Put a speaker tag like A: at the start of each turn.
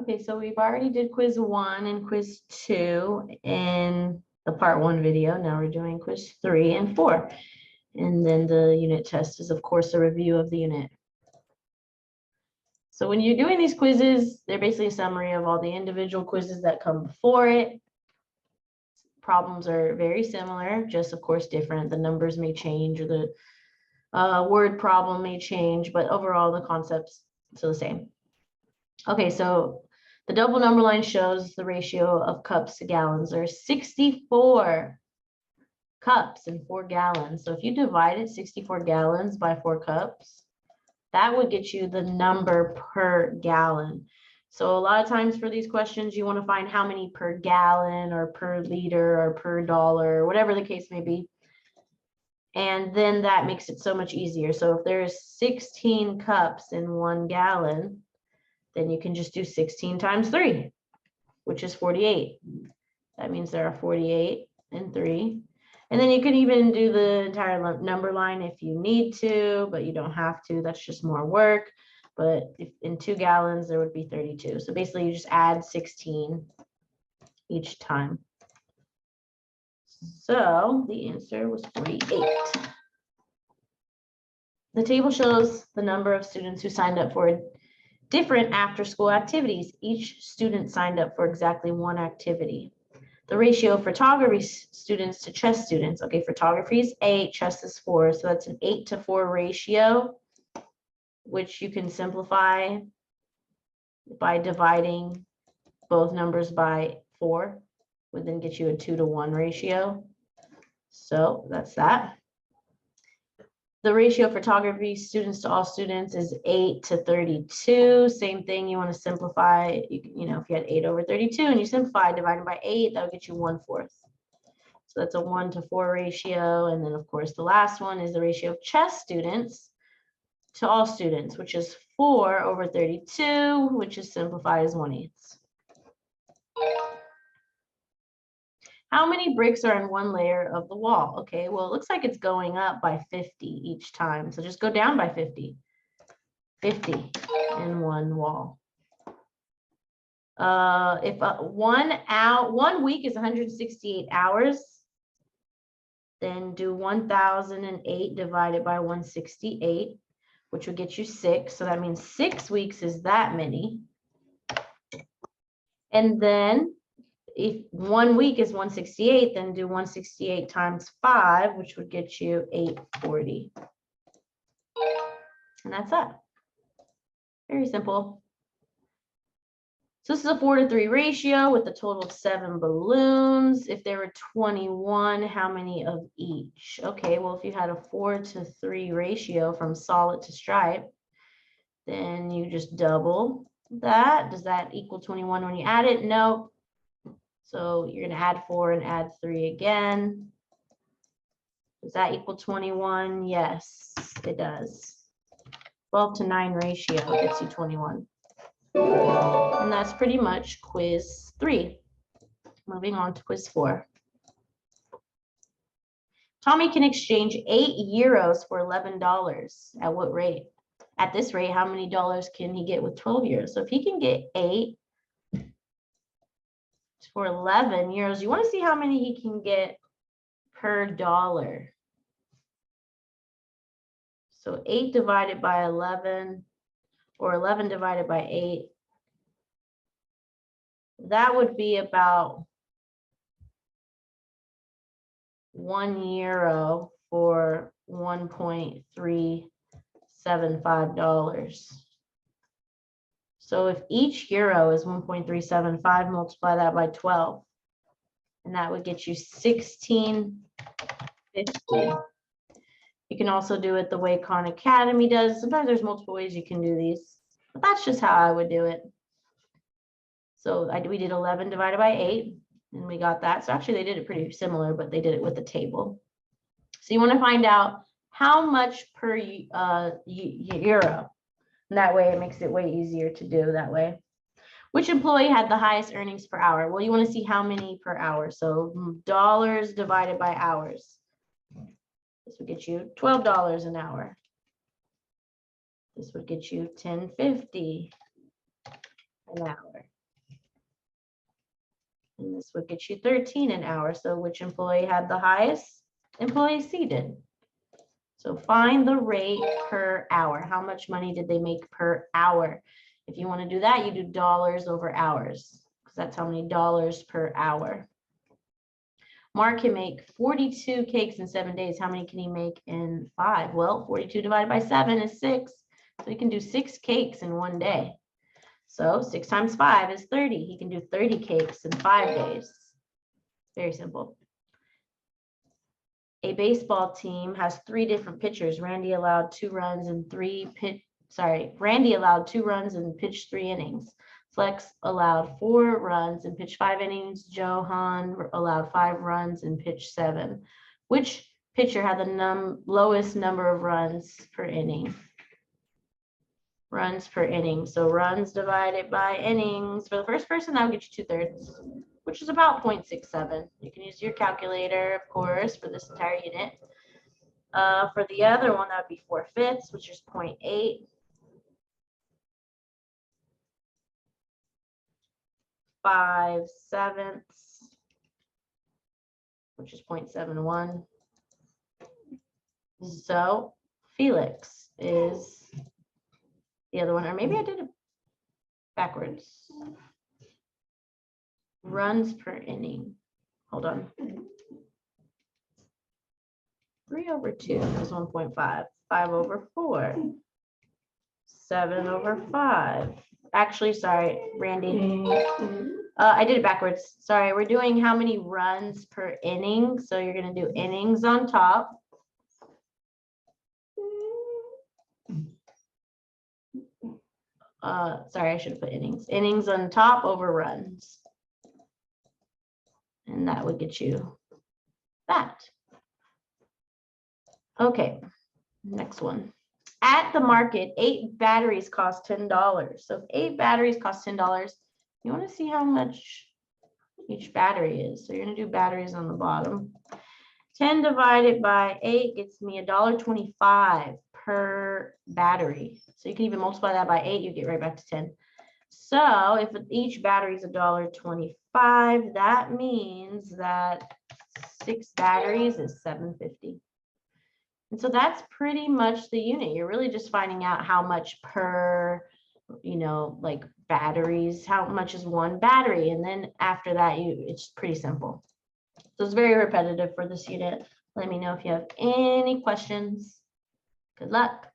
A: Okay, so we've already did quiz 1 and quiz 2 in the part 1 video. Now we're doing quiz 3 and 4. And then the unit test is, of course, a review of the unit. So when you're doing these quizzes, they're basically a summary of all the individual quizzes that come before it. Problems are very similar, just of course different. The numbers may change or the word problem may change, but overall the concept's still the same. Okay, so the double number line shows the ratio of cups to gallons. There's 64 cups in 4 gallons. So if you divided 64 gallons by 4 cups, that would get you the number per gallon. So a lot of times for these questions, you want to find how many per gallon or per liter or per dollar, whatever the case may be. And then that makes it so much easier. So if there's 16 cups in 1 gallon, then you can just do 16 times 3, which is 48. That means there are 48 and 3. And then you can even do the entire number line if you need to, but you don't have to. That's just more work. But if in 2 gallons, there would be 32. So basically, you just add 16 each time. So the answer was 48. The table shows the number of students who signed up for different after-school activities. Each student signed up for exactly 1 activity. The ratio of photography students to chess students. Okay, photography is 8, chess is 4. So that's an 8-to-4 ratio, which you can simplify by dividing both numbers by 4, would then get you a 2-to-1 ratio. So that's that. The ratio of photography students to all students is 8-to-32. Same thing, you want to simplify. You know, if you had 8/32 and you simplify divided by 8, that would get you 1/4. So that's a 1-to-4 ratio. And then, of course, the last one is the ratio of chess students to all students, which is 4/32, which is simplified as 1/8. How many bricks are in 1 layer of the wall? Okay, well, it looks like it's going up by 50 each time. So just go down by 50. 50 in 1 wall. If 1 week is 168 hours, then do 1008 divided by 168, which will get you 6. So that means 6 weeks is that many. And then if 1 week is 168, then do 168 times 5, which would get you 840. And that's that. Very simple. So this is a 4-to-3 ratio with a total of 7 balloons. If there were 21, how many of each? Okay, well, if you had a 4-to-3 ratio from solid to stripe, then you just double that. Does that equal 21 when you add it? Nope. So you're going to add 4 and add 3 again. Does that equal 21? Yes, it does. 12-to-9 ratio gets you 21. And that's pretty much quiz 3. Moving on to quiz 4. Tommy can exchange 8 euros for $11. At what rate? At this rate, how many dollars can he get with 12 euros? So if he can get 8 for 11 euros, you want to see how many he can get per dollar. So 8 divided by 11, or 11 divided by 8, that would be about 1 euro for $1.375. So if each euro is 1.375, multiply that by 12, and that would get you 16.50. You can also do it the way Khan Academy does. Sometimes there's multiple ways you can do these, but that's just how I would do it. So we did 11 divided by 8, and we got that. So actually they did it pretty similar, but they did it with the table. So you want to find out how much per euro. And that way it makes it way easier to do that way. Which employee had the highest earnings per hour? Well, you want to see how many per hour. So dollars divided by hours. This would get you $12 an hour. This would get you $10.50 an hour. And this would get you 13 an hour. So which employee had the highest? Employee C did. So find the rate per hour. How much money did they make per hour? If you want to do that, you do dollars over hours, because that's how many dollars per hour. Mark can make 42 cakes in 7 days. How many can he make in 5? Well, 42 divided by 7 is 6. So he can do 6 cakes in 1 day. So 6 times 5 is 30. He can do 30 cakes in 5 days. Very simple. A baseball team has 3 different pitchers. Randy allowed 2 runs and Randy allowed 2 runs and pitched 3 innings. Flex allowed 4 runs and pitched 5 innings. Johan allowed 5 runs and pitched 7. Which pitcher had the lowest number of runs per inning? Runs per inning. So runs divided by innings. For the first person, that would get you 2/3, which is about 0.67. You can use your calculator, of course, for this entire unit. For the other one, that would be 4/5, which is 0.8. 5/7, which is 0.71. So Felix is the other one, or maybe I did it backwards. Runs per inning. Hold on. 3/2 is 1.5. 5/4. 7/5. Actually, sorry, Randy. I did it backwards. Sorry, we're doing how many runs per inning. So you're going to do innings on top. Sorry, I should have put innings. Innings on top over runs. And that would get you that. Okay, next one. At the market, 8 batteries cost $10. So if 8 batteries cost $10, you want to see how much each battery is. So you're going to do batteries on the bottom. 10 divided by 8 gets me $1.25 per battery. So you can even multiply that by 8, you get right back to 10. So if each battery is $1.25, that means that 6 batteries is $7.50. And so that's pretty much the unit. You're really just finding out how much per, like batteries, how much is one battery. And then after that, it's pretty simple. So it's very repetitive for this unit. Let me know if you have any questions. Good luck.